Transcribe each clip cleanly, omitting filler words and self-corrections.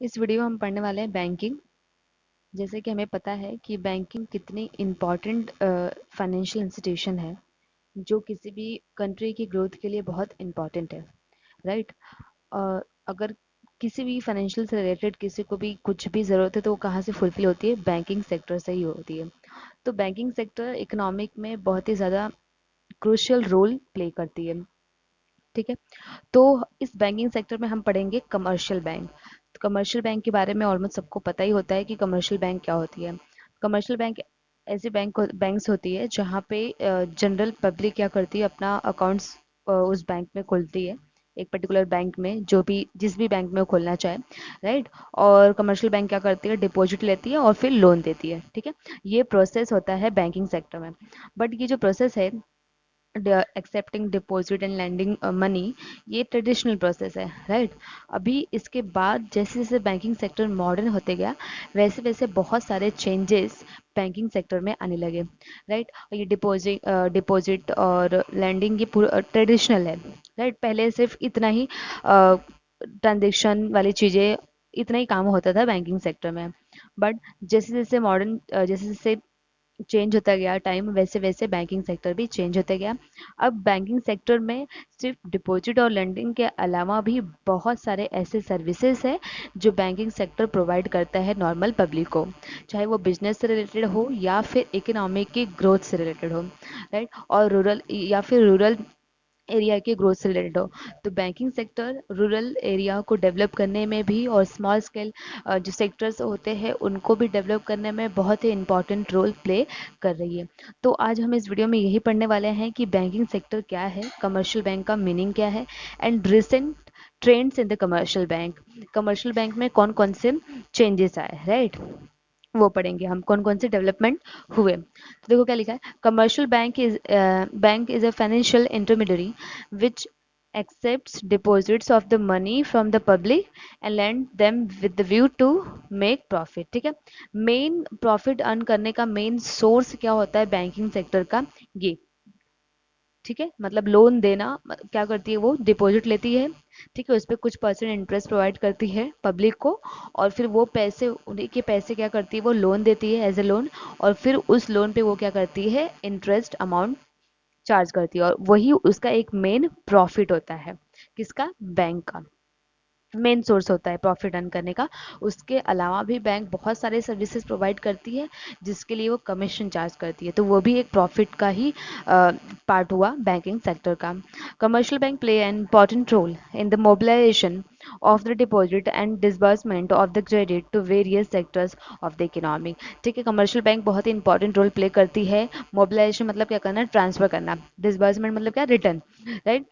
इस वीडियो में हम पढ़ने वाले हैं बैंकिंग। जैसे कि हमें पता है कि बैंकिंग कितनी इम्पॉर्टेंट फाइनेंशियल इंस्टीट्यूशन है जो किसी भी कंट्री की ग्रोथ के लिए बहुत इम्पॉर्टेंट है, राइट। अगर किसी भी फाइनेंशियल से रिलेटेड किसी को भी कुछ भी ज़रूरत है तो वो कहाँ से फुलफिल होती है? बैंकिंग सेक्टर से ही होती है। तो बैंकिंग सेक्टर इकोनॉमिक में बहुत ही ज़्यादा क्रूशियल रोल प्ले करती है, ठीक है। तो इस बैंकिंग सेक्टर में हम पढ़ेंगे कमर्शियल बैंक। कमर्शियल बैंक के बारे में ऑलमोस्ट सबको पता ही होता है कि कमर्शियल बैंक क्या होती है। कमर्शियल बैंक ऐसी बैंक्स होती है जहाँ पे जनरल पब्लिक क्या करती है, अपना अकाउंट्स उस बैंक में खोलती है, एक पर्टिकुलर बैंक में, जो भी जिस भी बैंक में वो खोलना चाहे, राइट। और कमर्शियल बैंक क्या करती है? डिपॉजिट लेती है और फिर लोन देती है, ठीक है। ये प्रोसेस होता है बैंकिंग सेक्टर में। बट ये जो प्रोसेस है, accepting deposit and lending money, ये ट्रेडिशनल प्रोसेस है, राइट। अभी इसके बाद जैसे जैसे बैंकिंग सेक्टर मॉडर्न होते गया, वैसे वैसे बहुत सारे चेंजेस बैंकिंग सेक्टर में आने लगे, राइट। ये डिपॉजिट और लैंडिंग ये पूरा ट्रेडिशनल है, राइट। पहले सिर्फ इतना ही ट्रांजेक्शन वाली चीज़ें, इतना ही काम होता था बैंकिंग सेक्टर में। बट जैसे जैसे मॉडर्न जैसे जैसे चेंज होता गया टाइम, वैसे वैसे बैंकिंग सेक्टर भी चेंज होता गया। अब बैंकिंग सेक्टर में सिर्फ डिपॉजिट और लेंडिंग के अलावा भी बहुत सारे ऐसे सर्विसेज हैं जो बैंकिंग सेक्टर प्रोवाइड करता है नॉर्मल पब्लिक को, चाहे वो बिजनेस से रिलेटेड हो या फिर इकोनॉमी की ग्रोथ से रिलेटेड हो, राइट। और रूरल एरिया के ग्रोथ से रिलेटेड हो। तो बैंकिंग सेक्टर रूरल एरिया को डेवलप करने में भी और स्मॉल स्केल जो सेक्टर्स होते हैं उनको भी डेवलप करने में बहुत ही इंपॉर्टेंट रोल प्ले कर रही है। तो आज हम इस वीडियो में यही पढ़ने वाले हैं कि बैंकिंग सेक्टर क्या है, कमर्शियल बैंक का मीनिंग क्या है, and recent trends in the commercial bank में कौन कौन से चेंजेस आए, राइट। वो पढ़ेंगे हम, कौन कौन से डेवलपमेंट हुए। तो देखो क्या लिखा है, commercial bank is a financial intermediary which accepts deposits of the money from the public and lend them with the view to make profit, ठीक है। मेन प्रॉफिट अर्न करने का मेन सोर्स क्या होता है बैंकिंग सेक्टर का? ये, ठीक है। मतलब लोन देना, क्या करती है वो? डिपॉजिट लेती है, ठीक है। उस पर कुछ परसेंट इंटरेस्ट प्रोवाइड करती है पब्लिक को, और फिर वो पैसे, उन्हीं के पैसे क्या करती है वो? लोन देती है एज ए लोन, और फिर उस लोन पे वो क्या करती है? इंटरेस्ट अमाउंट चार्ज करती है, और वही उसका एक मेन प्रॉफिट होता है। किसका? बैंक का मेन सोर्स होता है प्रॉफिट अर्न करने का। उसके अलावा भी बैंक बहुत सारे सर्विसेज प्रोवाइड करती है जिसके लिए वो कमीशन चार्ज करती है, तो वो भी एक प्रॉफिट का ही पार्ट हुआ बैंकिंग सेक्टर का। Commercial bank play an important role in the mobilization of the deposit and disbursement of the credit to various sectors of the economy, ठीक है। कमर्शियल बैंक बहुत ही इंपॉर्टेंट रोल प्ले करती है। Mobilisation मतलब क्या करना? ट्रांसफर करना। डिसबर्समेंट मतलब क्या? Return, right.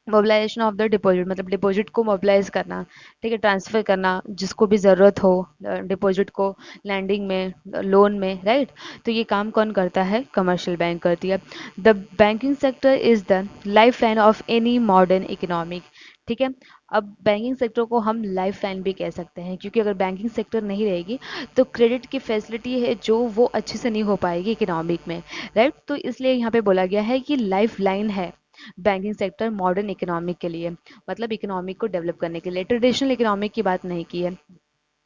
Mobilization of the deposit मतलब डिपॉजिट को मोबिलाइज करना, ठीक है, ट्रांसफर करना जिसको भी ज़रूरत हो डिपॉजिट को, लैंडिंग में, लोन में, राइट। तो ये काम कौन करता है? कमर्शियल बैंक करती है। The banking sector is the life line of any modern economic, ठीक है। अब बैंकिंग सेक्टर को हम लाइफ लाइन भी कह सकते हैं, क्योंकि अगर बैंकिंग सेक्टर नहीं रहेगी तो क्रेडिट की फैसिलिटी है जो वो अच्छे से नहीं हो पाएगी इकोनॉमिक में, राइट। तो इसलिए यहाँ पे बोला गया है कि लाइफ लाइन है बैंकिंग सेक्टर मॉडर्न इकोनॉमिक के लिए, मतलब इकोनॉमिक को डेवलप करने के लिए। ट्रेडिशनल इकोनॉमिक की बात नहीं की है,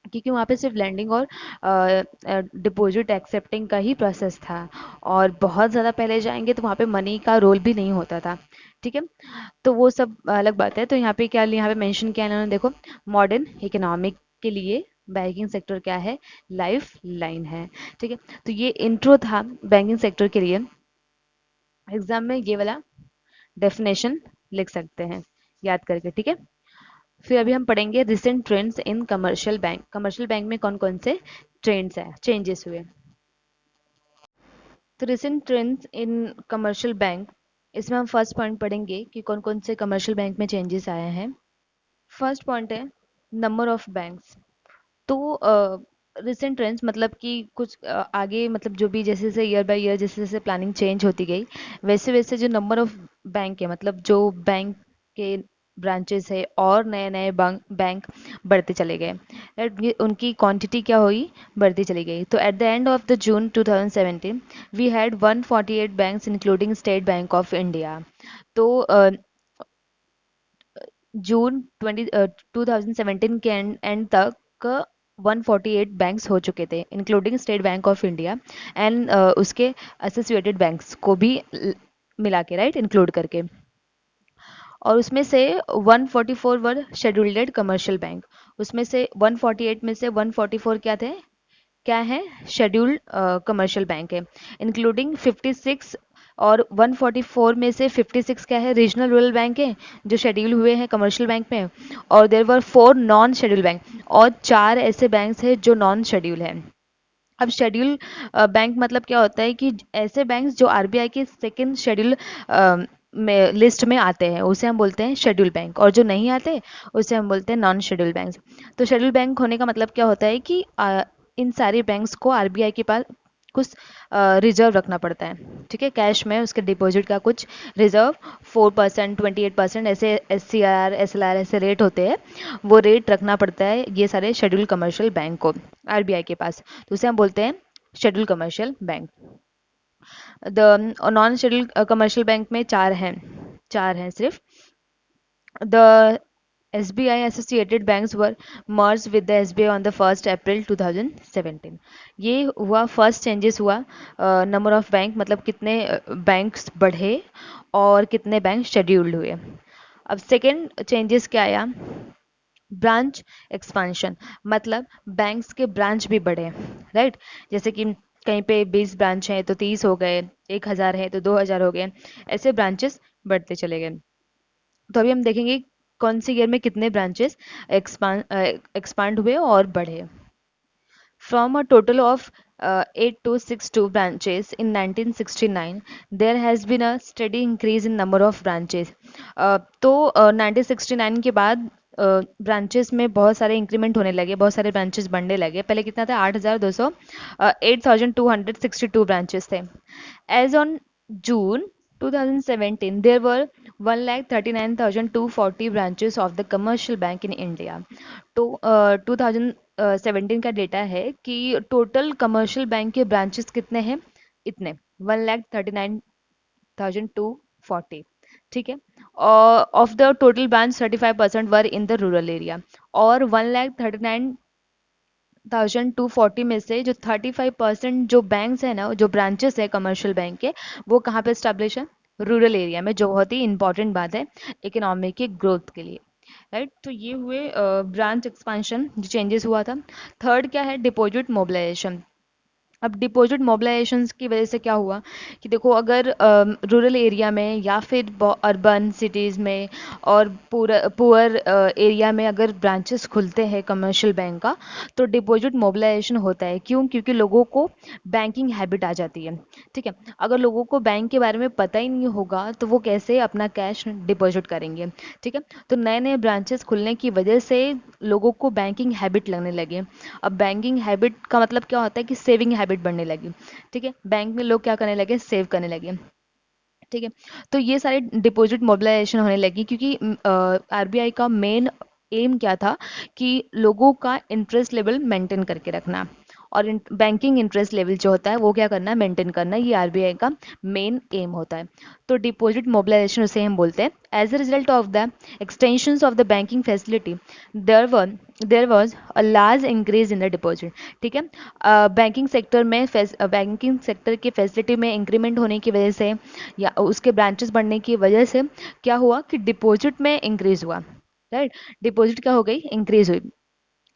क्योंकि वहाँ पे सिर्फ लैंडिंग और डिपॉजिट एक्सेप्टिंग का ही प्रोसेस था, और बहुत ज़्यादा पहले जाएंगे तो वहाँ पे मनी का रोल भी नहीं होता था, ठीक है। तो वो सब अलग बात है। तो यहाँ पे क्या, यहाँ पे मेंशन किया इन्होंने, देखो, मॉडर्न इकोनॉमिक के लिए बैंकिंग सेक्टर क्या है? लाइफ लाइन है, ठीक है। तो ये इंट्रो था बैंकिंग सेक्टर के लिए। एग्जाम में ये वाला डेफिनेशन लिख सकते हैं याद करके, ठीक है। फिर अभी हम पढ़ेंगे recent trends in commercial bank. Commercial bank में कौन कौन से ट्रेंड्स है, चेंजेस हुए। तो recent trends in commercial bank, इसमें हम फर्स्ट पॉइंट पढ़ेंगे कि कौन कौन से कमर्शियल बैंक में चेंजेस आए हैं। फर्स्ट पॉइंट है नंबर ऑफ बैंक्स। तो रिसेंट ट्रेंड्स मतलब कि कुछ आगे, मतलब जो भी जैसे जैसे ईयर बाय ईयर जैसे जैसे प्लानिंग चेंज होती गई, वैसे वैसे जो नंबर ऑफ बैंक है, मतलब जो बैंक के ब्रांचेस है और नए नए बैंक बढ़ते चले गए, right? उनकी क्वांटिटी क्या हुई? बढ़ती चली गई। तो at the end of the June 2017 we had 148 banks including State Bank of India. तो जून 2017 के एंड तक 148 बैंक्स हो चुके थे, including State Bank of India and उसके एसोसिएटेड बैंक्स को भी मिला के, राइट, इंक्लूड करके। और उसमें से 144 वर शेड्यूल्ड कमर्शियल बैंक। उसमें से 148 में से 144 क्या है, शेड्यूल्ड कमर्शियल बैंक है, इंक्लूडिंग 56। और 144 में से 56 क्या है, रीजनल रूरल बैंक है जो शेड्यूल हुए हैं कमर्शियल बैंक में। और there were 4 non schedule bank, और 4 ऐसे बैंक्स हैं जो नॉन शेड्यूल हैं। अब शेड्यूल बैंक मतलब क्या होता है कि ऐसे बैंक्स जो आरबीआई के सेकंड शेड्यूल में लिस्ट में आते हैं उसे हम बोलते हैं शेड्यूल बैंक, और जो नहीं आते उसे हम बोलते हैं नॉन शेड्यूल बैंक्स। तो शेड्यूल बैंक होने का मतलब क्या होता है कि इन सारे बैंक्स को आरबीआई के पास कुछ रिजर्व रखना पड़ता है, ठीक है, कैश में उसके डिपॉजिट का कुछ रिजर्व, 4%, 28%, ऐसे SCR SLR ऐसे रेट होते हैं, वो रेट रखना पड़ता है ये सारे शेड्यूल कमर्शियल बैंक को आरबीआई के पास। तो उसे हम बोलते हैं schedule commercial bank. The non schedule commercial bank में चार हैं सिर्फ। The SBI associated banks were merged with the SBI on the 1st April 2017। ये हुआ फर्स्ट चेंजेस हुआ, नंबर ऑफ बैंक मतलब कितने बैंक्स बढ़े और कितने बैंक शेड्यूल्ड हुए। अब सेकेंड चेंजेस क्या आया, ब्रांच एक्सपांशन, मतलब बैंक्स के ब्रांच भी बढ़े, राइट। जैसे कि कहीं पे 20 ब्रांच हैं तो 30 हो गए, 1000 है तो 2000 हो गए, ऐसे ब्रांचेस बढ़ते चले गए। तो अभी हम देखेंगे कौन सी ईयर में कितने ब्रांचेस एक्सपांड हुए और बढ़े। From a total of 8262 branches in 1969, there has been a steady increase in number of branches। तो 1969 के बाद ब्रांचेस में बहुत सारे इंक्रीमेंट होने लगे, बहुत सारे ब्रांचेस बढ़ने लगे। पहले कितना था, 8200, 8262 ब्रांचेस थे। As on June 2017, there were 1,39,240 branches of the commercial bank in India। तो 2017 का डेटा है कि टोटल कमर्शियल बैंक के ब्रांचेस कितने हैं, इतने 1,39,240, ठीक है। और of the total branch 35% were in the rural area. और 1,39,240 में से जो 35% जो बैंक्स है ना, जो ब्रांचेस है कमर्शियल बैंक के, वो कहाँ पे स्टैब्लिश है, रूरल एरिया में, जो बहुत ही इंपॉर्टेंट बात है इकोनॉमी के ग्रोथ के लिए, राइट। तो ये हुए ब्रांच एक्सपांशन जो चेंजेस हुआ था। थर्ड क्या है, डिपॉजिट मोबिलाइजेशन। अब डिपॉजिट मोबिलाइजेशंस की वजह से क्या हुआ कि देखो, अगर रूरल एरिया में या फिर अर्बन सिटीज़ में और पूरा पुअर एरिया में अगर ब्रांचेस खुलते हैं कमर्शियल बैंक का, तो डिपॉजिट मोबिलाइजेशन होता है। क्यों? क्योंकि लोगों को बैंकिंग हैबिट आ जाती है, ठीक है। अगर लोगों को बैंक के बारे में पता ही नहीं होगा तो वो कैसे अपना कैश डिपॉजिट करेंगे, ठीक है। तो नए नए ब्रांचेस खुलने की वजह से लोगों को बैंकिंग हैबिट लगने लगे। अब बैंकिंग हैबिट का मतलब क्या होता है कि सेविंग हैबिट बढ़ने लगी, ठीक है। बैंक में लोग क्या करने लगे, सेव करने लगे, ठीक है। तो ये सारे डिपॉजिट मोबिलाइजेशन होने लगी क्योंकि आरबीआई का मेन एम क्या था कि लोगों का इंटरेस्ट लेवल मेंटेन करके रखना, और बैंकिंग इंटरेस्ट लेवल जो होता है वो क्या करना है, मेंटेन करना, ये आरबीआई का मेन एम होता है। तो डिपॉजिट मोबिलाइजेशन उसे हम बोलते हैं। As a result of the extensions of the banking facility, there was there was a large increase in the deposit, ठीक है। बैंकिंग सेक्टर की फैसिलिटी में इंक्रीमेंट होने की वजह से या उसके ब्रांचेस बढ़ने की वजह से क्या हुआ कि डिपॉजिट में इंक्रीज हुआ, राइट। डिपॉजिट क्या हो गई, इंक्रीज हुई,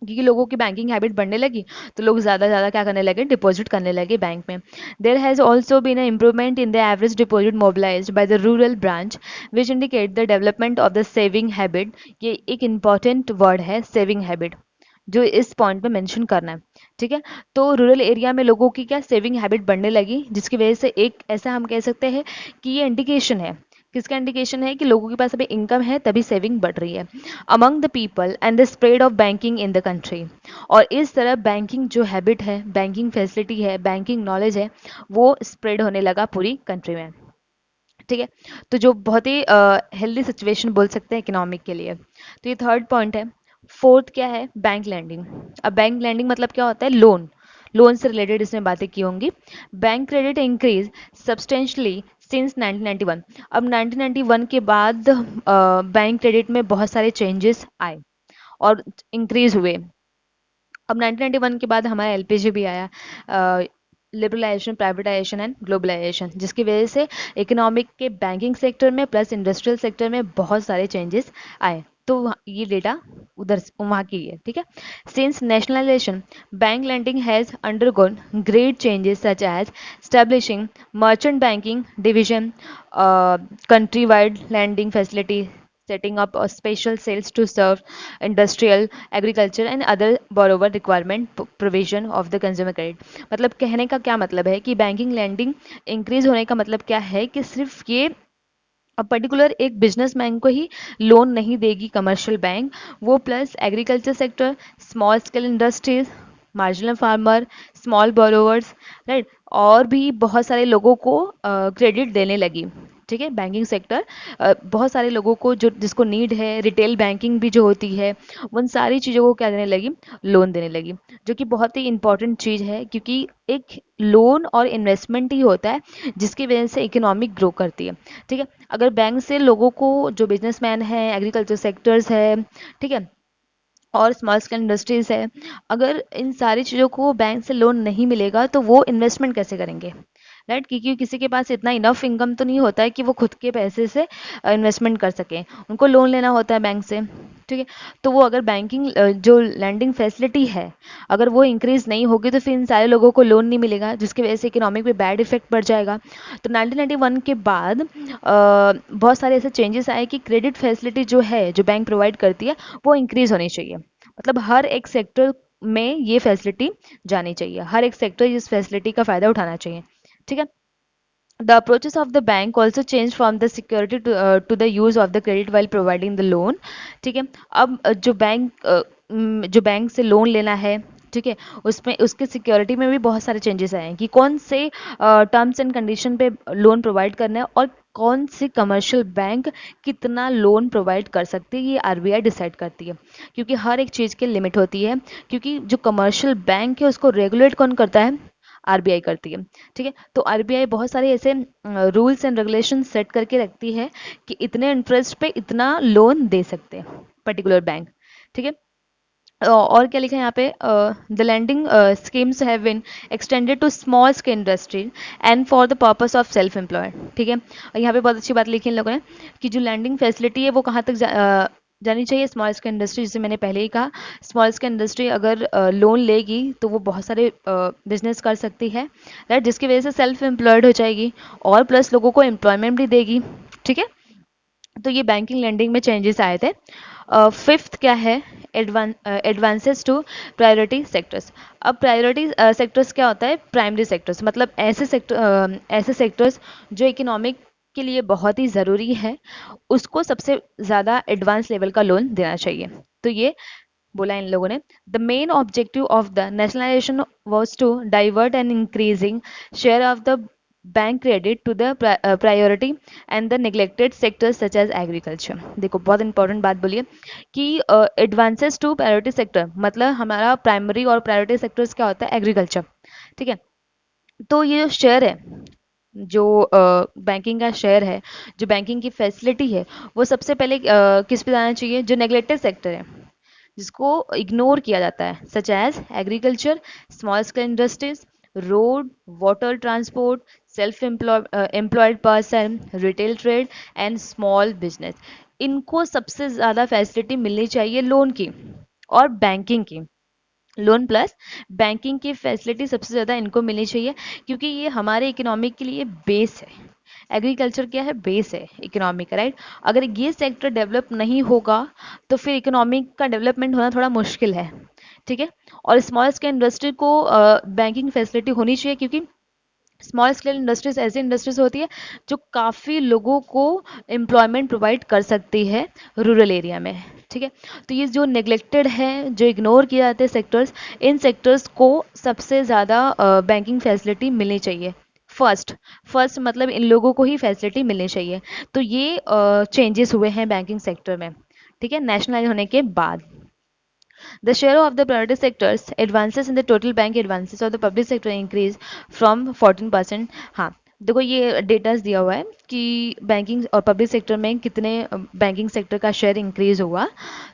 क्योंकि लोगों की बैंकिंग हैबिट बढ़ने लगी तो लोग ज़्यादा ज़्यादा क्या करने लगे, डिपॉजिट करने लगे बैंक में। There has also been a improvement in the average deposit mobilized by the rural branch which indicate the development of the saving habit. ये एक इंपॉर्टेंट वर्ड है, सेविंग हैबिट, जो इस पॉइंट पे मेंशन करना है, ठीक है। तो रूरल एरिया में लोगों की क्या सेविंग हैबिट बढ़ने लगी, जिसकी वजह से एक ऐसा हम कह सकते हैं कि ये इंडिकेशन है, किसका इंडिकेशन है कि लोगों के पास अभी इनकम है तभी सेविंग बढ़ रही है among the people and the spread of banking in the country. और इस तरह बैंकिंग जो हैबिट है, बैंकिंग फैसिलिटी है, बैंकिंग नॉलेज है, वो स्प्रेड होने लगा पूरी कंट्री में, ठीक है। तो जो बहुत ही हेल्दी सिचुएशन बोल सकते हैं इकोनॉमिक के लिए। तो ये थर्ड पॉइंट है। फोर्थ क्या है, बैंक लैंडिंग। अब बैंक लैंडिंग मतलब क्या होता है, लोन, लोन से रिलेटेड इसमें बातें की होंगी। Bank credit increase substantially since 1991। अब 1991 के बाद बैंक क्रेडिट में बहुत सारे चेंजेस आए और इंक्रीज हुए। अब 1991 के बाद हमारा एलपीजी भी आया, लिबरलाइजेशन, प्राइवेटाइजेशन एंड ग्लोबलाइजेशन, जिसकी वजह से इकोनॉमिक के बैंकिंग सेक्टर में प्लस इंडस्ट्रियल सेक्टर में बहुत सारे चेंजेस आए। तो ये डेटा उधर वहाँ की है, ठीक है। Since nationalisation, bank lending has undergone great changes such as establishing merchant banking division, countrywide lending facility, setting up a special sales to serve industrial, agriculture and other borrower requirement provision of the consumer credit। मतलब कहने का क्या मतलब है कि banking landing increase होने का मतलब क्या है कि सिर्फ ये अब पर्टिकुलर एक बिजनेसमैन को ही लोन नहीं देगी कमर्शियल बैंक, वो plus agriculture sector, small scale industries, marginal farmer, small borrowers, right, और भी बहुत सारे लोगों को क्रेडिट देने लगी, ठीक है। बैंकिंग सेक्टर बहुत सारे लोगों को जो जिसको नीड है, रिटेल बैंकिंग भी जो होती है, उन सारी चीज़ों को क्या देने लगी, लोन देने लगी, जो कि बहुत ही इंपॉर्टेंट चीज़ है, क्योंकि एक लोन और इन्वेस्टमेंट ही होता है जिसकी वजह से इकोनॉमिक ग्रो करती है, ठीक है। अगर बैंक से लोगों को, जो बिजनेसमैन है, एग्रीकल्चर सेक्टर्स है, ठीक है, और स्मॉल स्केल इंडस्ट्रीज है, अगर इन सारी चीज़ों को बैंक से लोन नहीं मिलेगा तो वो इन्वेस्टमेंट कैसे करेंगे, राइट, क्योंकि किसी के पास इतना इनफ इनकम तो नहीं होता है कि वो खुद के पैसे से इन्वेस्टमेंट कर सकें, उनको लोन लेना होता है बैंक से, ठीक है। तो वो अगर बैंकिंग जो लैंडिंग फैसिलिटी है, अगर वो इंक्रीज नहीं होगी तो फिर इन सारे लोगों को लोन नहीं मिलेगा, जिसकी वजह से इकोनॉमिक पे बैड इफेक्ट पड़ जाएगा। तो 1991 के बाद बहुत सारे ऐसे चेंजेस आए कि क्रेडिट फैसिलिटी जो है, जो बैंक प्रोवाइड करती है, वो इंक्रीज होनी चाहिए। मतलब हर एक सेक्टर में ये फैसिलिटी जानी चाहिए, हर एक सेक्टर इस फैसिलिटी का फ़ायदा उठाना चाहिए, ठीक है। The approaches of the bank also changed from the security to the use of the credit while providing the loan, ठीक है। अब जो बैंक से लोन लेना है, ठीक है, उसमें उसके सिक्योरिटी में भी बहुत सारे चेंजेस आए हैं कि कौन से टर्म्स एंड कंडीशन पे लोन प्रोवाइड करना है और कौन सी कमर्शियल बैंक कितना लोन प्रोवाइड कर सकती है, ये आरबीआई डिसाइड करती है, क्योंकि हर एक चीज़ की लिमिट होती है, क्योंकि जो कमर्शियल बैंक है उसको रेगुलेट कौन करता है, आरबीआई करती है, ठीक है। तो आरबीआई बहुत सारे ऐसे रूल्स एंड रेगुलेशन सेट करके रखती है कि इतने इंटरेस्ट पे इतना लोन दे सकते हैं पर्टिकुलर बैंक, ठीक है। और क्या लिखा है यहाँ पे, the lending schemes have been extended to small scale industry and for the purpose of self employed, ठीक है। और यहाँ पे बहुत अच्छी बात लिखी इन लोगों ने कि जो लैंडिंग फैसिलिटी है वो कहाँ तक जानी चाहिए, स्मॉल स्केल इंडस्ट्री, जिसे मैंने पहले ही कहा, स्मॉल स्केल इंडस्ट्री अगर लोन लेगी तो वो बहुत सारे बिजनेस कर सकती है, राइट, जिसकी वजह से सेल्फ एम्प्लॉयड हो जाएगी और प्लस लोगों को एम्प्लॉयमेंट भी देगी, ठीक है। तो ये बैंकिंग लैंडिंग में चेंजेस आए थे। फिफ्थ क्या है, एडवांसेस टू प्रायोरिटी सेक्टर्स। अब प्रायोरिटी सेक्टर्स क्या होता है, प्राइमरी सेक्टर्स, मतलब ऐसे सेक्टर्स जो इकोनॉमिक के लिए बहुत ही ज़रूरी है, उसको सबसे ज़्यादा एडवांस लेवल का लोन देना चाहिए। तो ये बोला इन लोगों ने। The main objective of the nationalization was to divert and increasing share of the bank credit to the priority and the neglected sectors such as agriculture. देखो बहुत इंपॉर्टेंट बात बोलिए कि एडवांसेस टू प्रायोरिटी सेक्टर, मतलब हमारा primary और priority sectors क्या होता है, एग्रीकल्चर, ठीक है। तो ये जो शेयर है, जो बैंकिंग का शेयर है, जो बैंकिंग की फैसिलिटी है, वो सबसे पहले किस पे जाना चाहिए, जो नेग्लेक्टेड सेक्टर है, जिसको इग्नोर किया जाता है, such as agriculture, small scale industries, road, water transport, self employed person, retail trade and small business. इनको सबसे ज़्यादा फैसिलिटी मिलनी चाहिए लोन की और बैंकिंग की, लोन प्लस बैंकिंग की फैसिलिटी सबसे ज़्यादा इनको मिलनी चाहिए, क्योंकि ये हमारे इकोनॉमिक के लिए बेस है। एग्रीकल्चर क्या है, बेस है इकोनॉमिक का, राइट। अगर ये सेक्टर डेवलप नहीं होगा तो फिर इकोनॉमिक का डेवलपमेंट होना थोड़ा मुश्किल है, ठीक है। और स्मॉल स्केल इंडस्ट्री को बैंकिंग फैसिलिटी होनी चाहिए, क्योंकि स्मॉल स्केल इंडस्ट्रीज ऐसी इंडस्ट्रीज होती है जो काफ़ी लोगों को एम्प्लॉयमेंट प्रोवाइड कर सकती है रूरल एरिया में, ठीक है। तो ये जो नेग्लेक्टेड है, जो इग्नोर किए जाते हैं सेक्टर्स, इन सेक्टर्स को सबसे ज़्यादा बैंकिंग फैसिलिटी मिलनी चाहिए। फर्स्ट फर्स्ट मतलब इन लोगों को ही फैसिलिटी मिलनी चाहिए। तो ये चेंजेस हुए हैं बैंकिंग सेक्टर में, ठीक है, नेशनलाइज होने के बाद। The share of the priority sector's advances in the total bank advances of the public sector increased from 14%. हाँ, देखो ये डेटास दिया हुआ है कि बैंकिंग और पब्लिक सेक्टर में कितने बैंकिंग सेक्टर का शेयर इंक्रीज हुआ।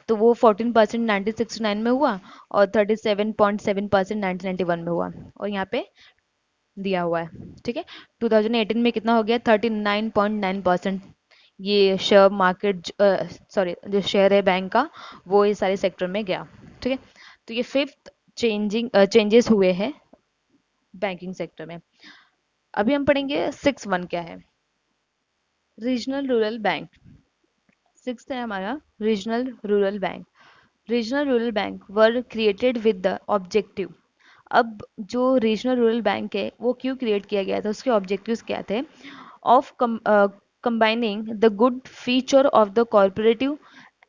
तो वो 14% 1969 में हुआ और 37.7% 1991 में हुआ। और यहाँ पे दिया हुआ है, ठीक है। 2018 में कितना हो गया? 39.9%। ये शेयर मार्केट, सॉरी, जो शेयर है बैंक का, वो ये सारे सेक्टर में गया, ठीक है। तो ये फिफ्थ चेंजेस हुए हैं बैंकिंग सेक्टर में। अभी हम पढ़ेंगे 6.1 क्या है। Regional rural bank. सिक्स्थ है हमारा regional rural bank. Regional rural bank were created with the objective. अब जो रीजनल रूरल बैंक है वो क्यों क्रिएट किया गया था, उसके ऑब्जेक्टिव्स क्या थे? Of combining the good feature of the cooperative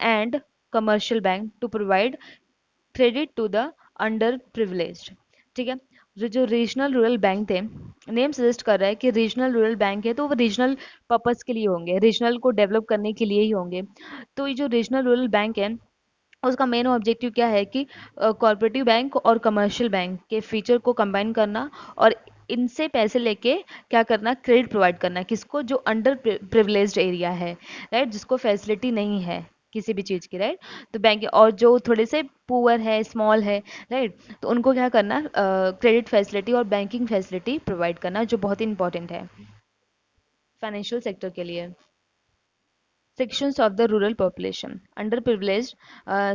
and commercial bank to provide credit to the underprivileged, ठीक है। जो रीजनल रूरल बैंक थे, नेम सजेस्ट कर रहा है कि रीजनल रूरल बैंक है तो वो रीजनल पर्पस के लिए होंगे, रीजनल को डेवलप करने के लिए ही होंगे। तो ये जो रीजनल रूरल बैंक है उसका मेन ऑब्जेक्टिव क्या है कि कॉर्पोरेटिव बैंक और कमर्शियल बैंक के फीचर को कंबाइन करना और इनसे पैसे लेके क्या करना, क्रेडिट प्रोवाइड करना। किसको? जो अंडर प्रिविलेज्ड एरिया है, राइट, जिसको फैसिलिटी नहीं है किसी भी चीज़ की, राइट। तो बैंक और जो थोड़े से पुअर है, स्मॉल है, राइट, तो उनको क्या करना, क्रेडिट फैसिलिटी और बैंकिंग फैसिलिटी प्रोवाइड करना, जो बहुत ही इंपॉर्टेंट है फाइनेंशियल सेक्टर के लिए। sections of the rural population, underprivileged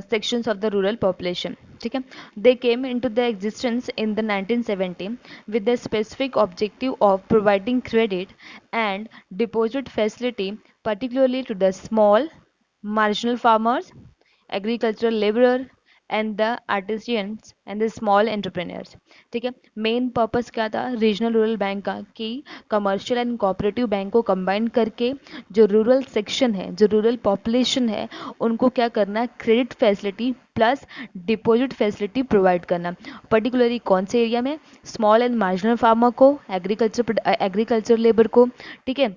sections of the rural population, ठीक है। They came into the existence in the 1970 with the specific objective of providing credit and deposit facility particularly to the small marginal farmers, agricultural laborer and the artisans and the small entrepreneurs, ठीक है। Main purpose क्या था regional rural bank का कि commercial and cooperative bank को combine करके जो rural section है, जो रूरल पॉपुलेशन है, उनको क्या करना, credit facility plus deposit facility provide करना। पर्टिकुलरली कौन से एरिया में? स्मॉल एंड मार्जिनल फार्मर को, एग्रीकल्चर लेबर को, ठीक है।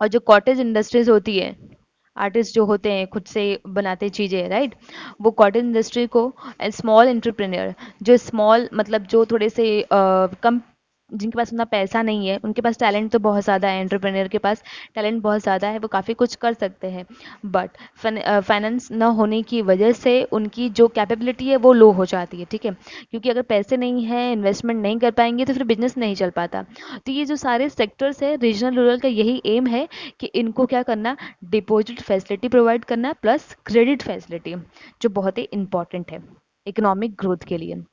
और जो कॉटेज इंडस्ट्रीज होती है, आर्टिस्ट जो होते हैं खुद से बनाते चीज़ें, राइट, वो कॉटन इंडस्ट्री को, एंड स्मॉल एंटरप्रेन्योर, जो स्मॉल मतलब जो थोड़े से कम, जिनके पास उतना पैसा नहीं है, उनके पास टैलेंट तो बहुत ज़्यादा है, एंटरप्रेन्योर के पास टैलेंट बहुत ज़्यादा है, वो काफ़ी कुछ कर सकते हैं, बट फाइनेंस ना होने की वजह से उनकी जो कैपेबिलिटी है वो लो हो जाती है, ठीक है। क्योंकि अगर पैसे नहीं है, इन्वेस्टमेंट नहीं कर पाएंगे तो फिर बिजनेस नहीं चल पाता। तो ये जो सारे सेक्टर्स है रीजनल रूरल का, यही एम है कि इनको क्या करना, डिपॉजिट फैसिलिटी प्रोवाइड करना प्लस क्रेडिट फैसिलिटी, जो बहुत ही इंपॉर्टेंट है इकोनॉमिक ग्रोथ के लिए,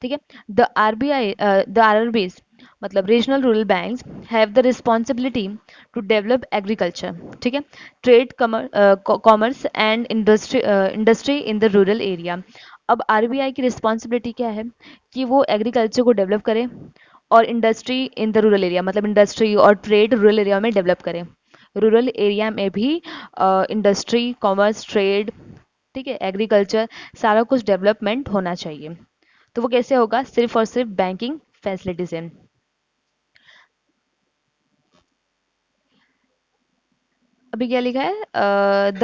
ठीक है। द आरबीज मतलब regional rural banks have the responsibility to develop agriculture, ठीक है, trade, commerce and industry in the rural area. अब आरबीआई की रिस्पॉन्सिबिलिटी क्या है कि वो एग्रीकल्चर को डेवलप करे और industry in the rural area, मतलब इंडस्ट्री और ट्रेड रूरल एरिया में डेवलप करें। रूरल एरिया में भी इंडस्ट्री, कॉमर्स, ट्रेड, ठीक है, एग्रीकल्चर, सारा कुछ डेवलपमेंट होना चाहिए। तो वो कैसे होगा? सिर्फ और सिर्फ बैंकिंग फैसिलिटी से। अभी क्या लिखा है? The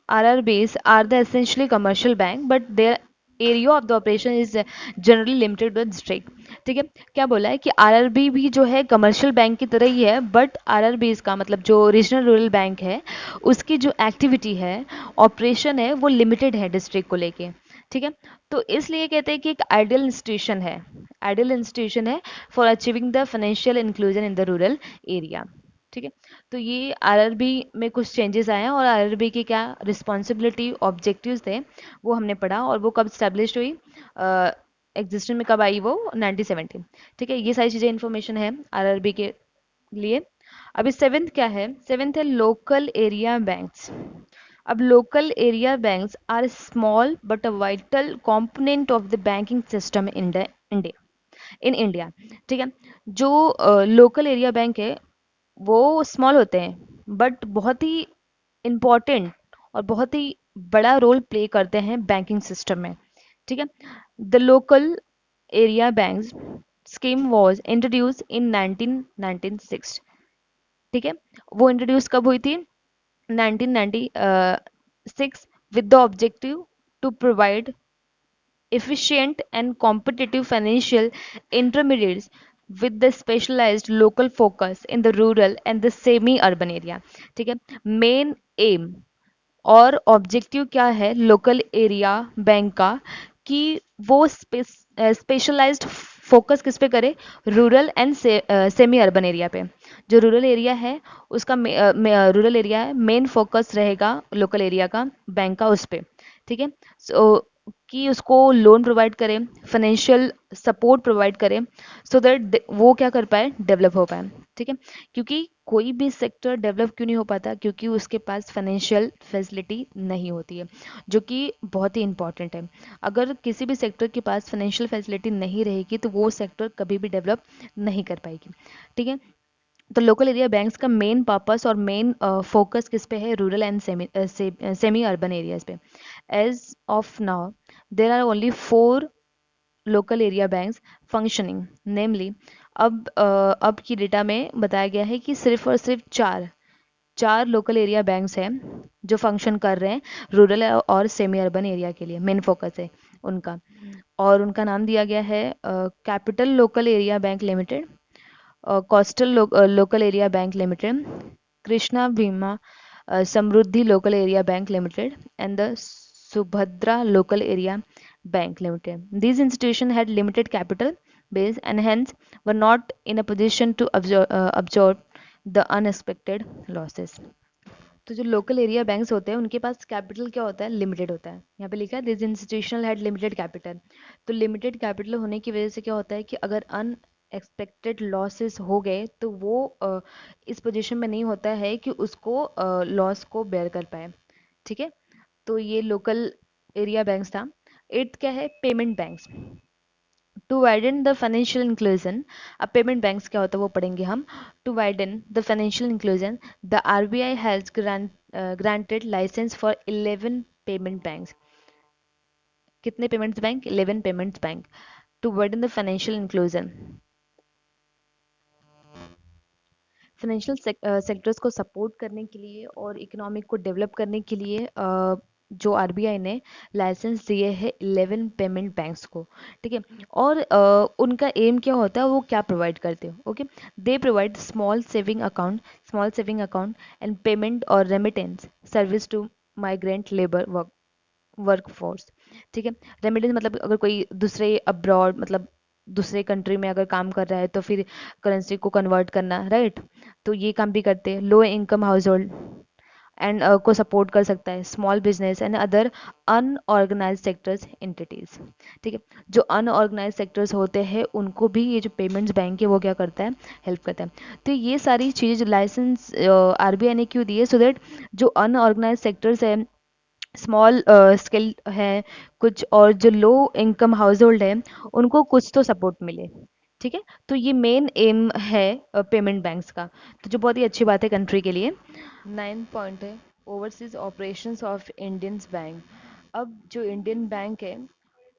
R R Bs are the essentially commercial bank but their area of the operation is generally limited to district, ठीक है। क्या बोला है कि आरआरबी भी जो है कमर्शियल बैंक की तरह ही है, बट आरआरबीज का मतलब जो रीजनल रूरल बैंक है उसकी जो एक्टिविटी है, ऑपरेशन है, वो लिमिटेड है डिस्ट्रिक्ट को लेके, ठीक है। तो इसलिए कहते हैं कि एक आइडियल इंस्टीट्यूशन है, आइडियल इंस्टीट्यूशन है for achieving the financial inclusion in the rural area, ठीक है। तो ये आरआरबी में कुछ चेंजेस आए हैं और आरआरबी की क्या रिस्पॉन्सिबिलिटी, ऑब्जेक्टिव्स थे, वो हमने पढ़ा। और वो कब स्टैब्लिश हुई, एग्जिस्टेंस में कब आई? वो 1970, ठीक है। ये सारी चीज़ें इंफॉर्मेशन है आरआरबी के लिए। अभी सेवेंथ क्या है? सेवेंथ है लोकल एरिया बैंक्स। अब local area banks are small but a vital component of the banking system in India, in India, ठीक है। जो लोकल एरिया बैंक है वो स्मॉल होते हैं बट बहुत ही इम्पॉर्टेंट और बहुत ही बड़ा रोल प्ले करते हैं बैंकिंग सिस्टम में, ठीक है। The local area banks scheme was introduce इन 1996, ठीक है। वो इंट्रोड्यूस कब हुई थी? 1996 with the objective to provide efficient and competitive financial intermediaries with the specialized local focus in the rural and the semi urban area. ठीक है, main M और objective क्या है लोकल एरिया बैंक का, कि वो स्पेशलाइज्ड फोकस किस पे करे, rural and semi urban area पे। जो रूरल एरिया है उसका रूरल एरिया है, मेन फोकस रहेगा लोकल एरिया का बैंक का उस पे। ठीक है, सो कि उसको लोन प्रोवाइड करें, फाइनेंशियल सपोर्ट प्रोवाइड करें, सो दैट वो क्या कर पाए, डेवलप हो पाए। ठीक है, क्योंकि कोई भी सेक्टर डेवलप क्यों नहीं हो पाता, क्योंकि उसके पास फाइनेंशियल फैसिलिटी नहीं होती है, जो कि बहुत ही इंपॉर्टेंट है। अगर किसी भी सेक्टर के पास फाइनेंशियल फैसिलिटी नहीं रहेगी तो वो सेक्टर कभी भी डेवलप नहीं कर पाएगी। ठीक है, तो लोकल एरिया बैंक्स का मेन पर्पस और मेन फोकस किस पे है, rural and semi urban areas पे। As of now there are only 4 local area banks functioning, namely अब की डेटा में बताया गया है कि सिर्फ और सिर्फ चार लोकल एरिया बैंक्स हैं जो फंक्शन कर रहे हैं रूरल और सेमी अर्बन एरिया के लिए, मेन फोकस है उनका। और उनका नाम दिया गया है capital local area bank limited, coastal local area bank limited, Krishna Bhima Samriddhi local area bank limited, and the Subhadra local area bank limited. These institutions had limited capital base and hence were not in a position to absorb the unexpected losses. तो जो local area banks होते हैं उनके पास capital क्या होता है, limited होता है। यहाँ पे लिखा है this institutional had limited capital. तो लिमिटेड कैपिटल होने की वजह से क्या होता है कि अगर अनएक्सपेक्टेड लॉसेस हो गए तो वो इस पोजीशन में नहीं होता है कि उसको लॉस को बेयर कर पाए। ठीक है, तो ये लोकल एरिया बैंक्स था। एट्थ क्या है, payment banks. To widen the financial inclusion, अब पेमेंट बैंक्स क्या होता है वो पढ़ेंगे हम। To widen the financial inclusion the RBI has granted licence for 11 payment banks. कितने payments bank, 11 payments bank. To widen the financial inclusion, financial sectors को support करने के लिए और इकोनॉमिक को डेवलप करने के लिए जो आरबीआई ने लाइसेंस दिए हैं 11 पेमेंट बैंक्स को। ठीक है, और उनका एम क्या होता है, वो क्या प्रोवाइड करते हो, okay. They provide small saving account and payment और remittance service to migrant labour workforce. ठीक है, रेमिटेंस मतलब अगर कोई दूसरे अब्रॉड, मतलब दूसरे कंट्री में अगर काम कर रहा है तो फिर करेंसी को कन्वर्ट करना, राइट। तो ये काम भी करते हैं। Low income household and को सपोर्ट कर सकता है, small business and other unorganize sectors entities. ठीक है, जो अनऑर्गेनाइज सेक्टर्स होते हैं उनको भी ये जो पेमेंट्स बैंक है वो क्या करता है, हेल्प करता है। तो ये सारी चीज़ें जो लाइसेंस आरबीआई ने क्यों दिए, सो दैट जो अनऑर्गेनाइज सेक्टर्स है, स्मॉल स्किल है कुछ, और जो लो इनकम हाउस होल्ड है उनको कुछ तो सपोर्ट मिले। ठीक है, तो ये मेन एम है पेमेंट बैंक्स का, तो जो बहुत ही अच्छी बात है कंट्री के लिए। 9 पॉइंट है overseas operations of Indian bank. अब जो इंडियन बैंक है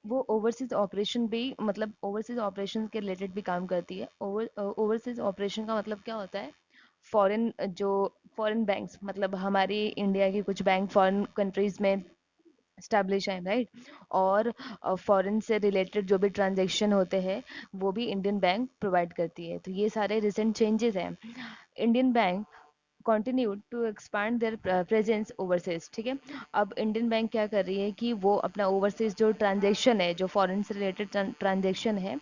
वो ओवरसीज ऑपरेशन भी, मतलब ओवरसीज ऑपरेशन के रिलेटेड भी काम करती है। ओवरसीज ऑपरेशन का मतलब क्या होता है, फॉरेन जो फॉरेन बैंक्स, मतलब हमारी इंडिया के कुछ बैंक फॉरेन कंट्रीज में स्टैब्लिश है, राइट। और फॉरेन से रिलेटेड जो भी ट्रांजेक्शन होते हैं वो भी इंडियन बैंक प्रोवाइड करती है। तो ये सारे रिसेंट चेंजेस हैं। Indian bank continue to expand their presence overseas. ठीक है, अब इंडियन बैंक क्या कर रही है कि वो अपना ओवरसीज जो ट्रांजेक्शन है, जो फॉरेन से रिलेटेड ट्रांजेक्शन है,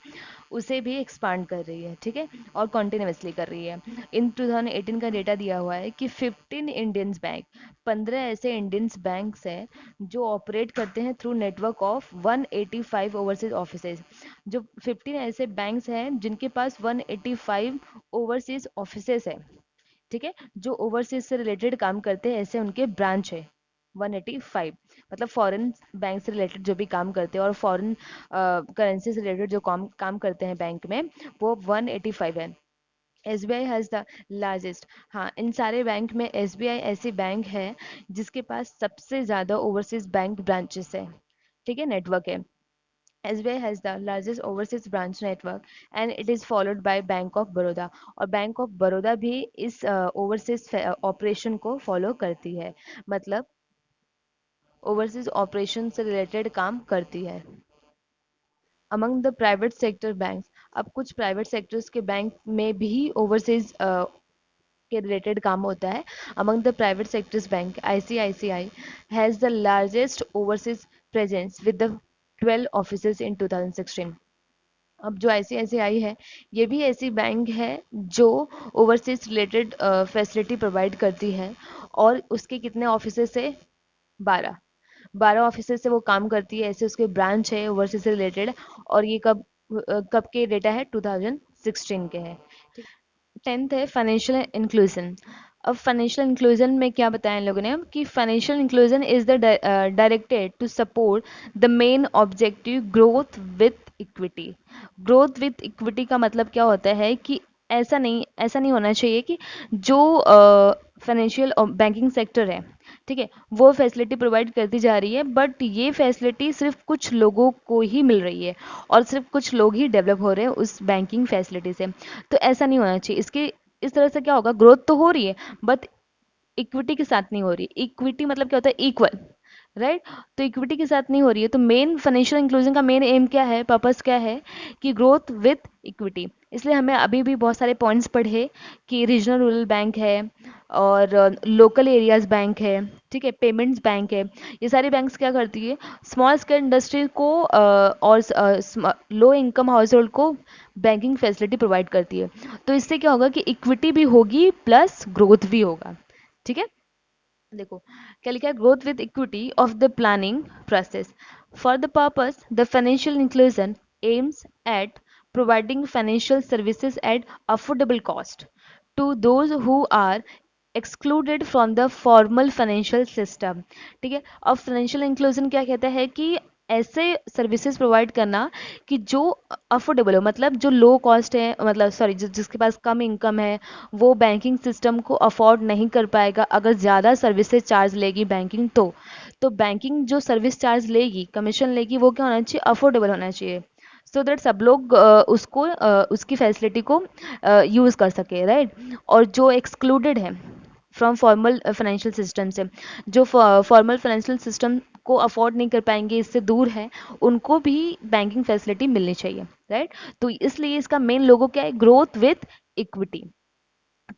उसे भी एक्सपांड कर रही है। ठीक है, और कॉन्टिन्यूसली कर रही है। इन 2018 का डेटा दिया हुआ है कि 15 इंडियंस बैंक, 15 ऐसे इंडियंस बैंक्स हैं जो ऑपरेट करते हैं through network of 185 overseas offices. जो 15 ऐसे बैंक्स हैं जिनके पास 185 ओवरसीज ऑफिसेज है। ठीक है, जो ओवरसीज से रिलेटेड काम करते हैं, ऐसे उनके ब्रांच है 185। मतलब फॉरेन बैंक से रिलेटेड जो भी काम करते हैं और फॉरेन करेंसी से रिलेटेड जो काम करते हैं बैंक में, वो 185 है। S B I has the largest, हाँ, इन सारे बैंक में एस बी आई ऐसी बैंक है जिसके पास सबसे ज़्यादा ओवरसीज बैंक ब्रांचेस है। ठीक है, नेटवर्क है। SBI has the largest overseas branch network and it is followed by Bank of Baroda। और बैंक ऑफ बड़ौदा भी इस ओवरसीज ऑपरेशन को फॉलो करती है, मतलब ओवरसीज ऑपरेशन से रिलेटेड काम करती है। Among the private sector banks, अब कुछ प्राइवेट सेक्टर्स के बैंक में भी ओवरसीज के रिलेटेड काम होता है. Among the private sectors bank ICICI has the largest overseas presence with the 12 offices in 2016. अब जो आईसीआईसीआई है, ये भी ऐसी बैंक है जो ओवरसीज रिलेटेड फैसिलिटी प्रोवाइड करती है. और उसके कितने ऑफिसेज से? 12. 12 ऑफिसेज से वो काम करती है, ऐसे उसके ब्रांच है ओवरसीज से रिलेटेड. और ये कब के डेटा है? 2016 के है. 10th है फाइनेंशियल इंक्लूजन. अब फाइनेंशियल इंक्लूजन में क्या बताया इन लोगों ने? अब कि financial inclusion is the directed to support the main objective growth with equity. Growth with equity का मतलब क्या होता है कि ऐसा नहीं होना चाहिए कि जो फाइनेंशियल बैंकिंग सेक्टर है, ठीक है, वो फैसिलिटी प्रोवाइड करती जा रही है, बट ये फैसिलिटी सिर्फ कुछ लोगों को ही मिल रही है और सिर्फ कुछ लोग ही डेवलप हो रहे हैं उस बैंकिंग फैसिलिटी से. तो ऐसा नहीं होना चाहिए. इसके इस तरह से क्या होगा? ग्रोथ तो हो रही है बट इक्विटी के साथ नहीं हो रही. इक्विटी मतलब क्या होता है? Equal, right? तो इक्विटी के साथ नहीं हो रही है. तो मेन फाइनेंशियल इंक्लूजन का मेन एम क्या है, पर्पस क्या है? कि ग्रोथ विथ इक्विटी. इसलिए हमें अभी भी बहुत सारे पॉइंट्स पढ़े कि रीजनल रूरल बैंक है और लोकल एरियाज बैंक है, ठीक है, पेमेंट्स बैंक है. ये सारी बैंक्स क्या करती है? स्मॉल स्केल इंडस्ट्री को और लो इनकम हाउस होल्ड को बैंकिंग फैसिलिटी प्रोवाइड करती है. तो इससे क्या होगा कि इक्विटी भी होगी प्लस ग्रोथ भी होगा. ठीक है, देखो क्या लिखा है? Growth with equity of the planning process. For the purpose the financial inclusion aims at providing financial services at affordable cost to those who are excluded from the formal financial system. ठीक है, अब financial inclusion क्या कहता है? कि ऐसे services provide करना कि जो अफोर्डेबल हो, मतलब जो लो कॉस्ट है, मतलब सॉरी, जिसके पास कम इनकम है वो बैंकिंग सिस्टम को अफोर्ड नहीं कर पाएगा अगर ज़्यादा सर्विसेज चार्ज लेगी बैंकिंग. तो बैंकिंग जो सर्विस चार्ज लेगी, कमीशन लेगी, वो क्या होना चाहिए? अफोर्डेबल होना चाहिए, सो दैट सब लोग उसकी फैसिलिटी को यूज़ कर सके, राइट? और जो एक्सक्लूडेड है फ्रॉम फॉर्मल फाइनेंशियल सिस्टम से, जो फॉर्मल फाइनेंशियल सिस्टम को अफोर्ड नहीं कर पाएंगे, इससे दूर है, उनको भी बैंकिंग फैसिलिटी मिलनी चाहिए, राइट? तो इसलिए इसका मेन लोगो क्या है? Growth with equity.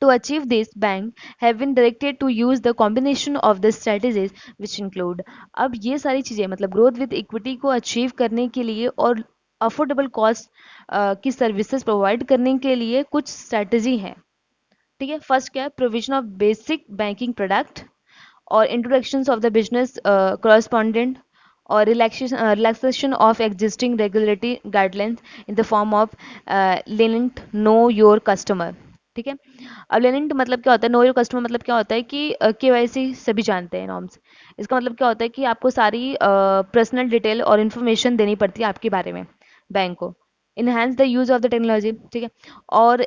To achieve this, bank have been directed to use the combination of the strategies which include. अब ये सारी चीज़ें मतलब ग्रोथ विद इक्विटी को अचीव करने के लिए और अफोर्डेबल कॉस्ट की सर्विसेज प्रोवाइड करने के लिए कुछ स्ट्रेटजी हैं. ठीक है, फर्स्ट क्या है? Provision of basic banking product और introduction of the business correspondent और relaxation of existing regulatory guidelines in the form of lenient know your customer. ठीक है, अब लेनेंट मतलब क्या होता है? नो योर कस्टमर मतलब क्या होता है कि केवाईसी सभी जानते हैं नॉर्म्स. इसका मतलब क्या होता है कि आपको सारी पर्सनल डिटेल और इन्फॉर्मेशन देनी पड़ती है आपके बारे में बैंक को. Enhance the use of the technology, ठीक है, और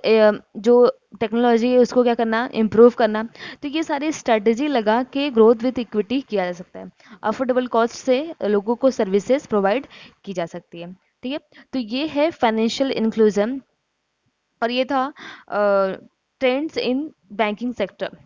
जो टेक्नोलॉजी है उसको क्या करना? इम्प्रूव करना. तो ये सारी स्ट्रेटजी लगा के ग्रोथ विथ इक्विटी किया जा सकता है. अफोर्डेबल कॉस्ट से लोगों को सर्विसेज प्रोवाइड की जा सकती है. ठीक है, तो ये है फाइनेंशियल इंक्लूजन और ये था ट्रेंड्स इन बैंकिंग सेक्टर.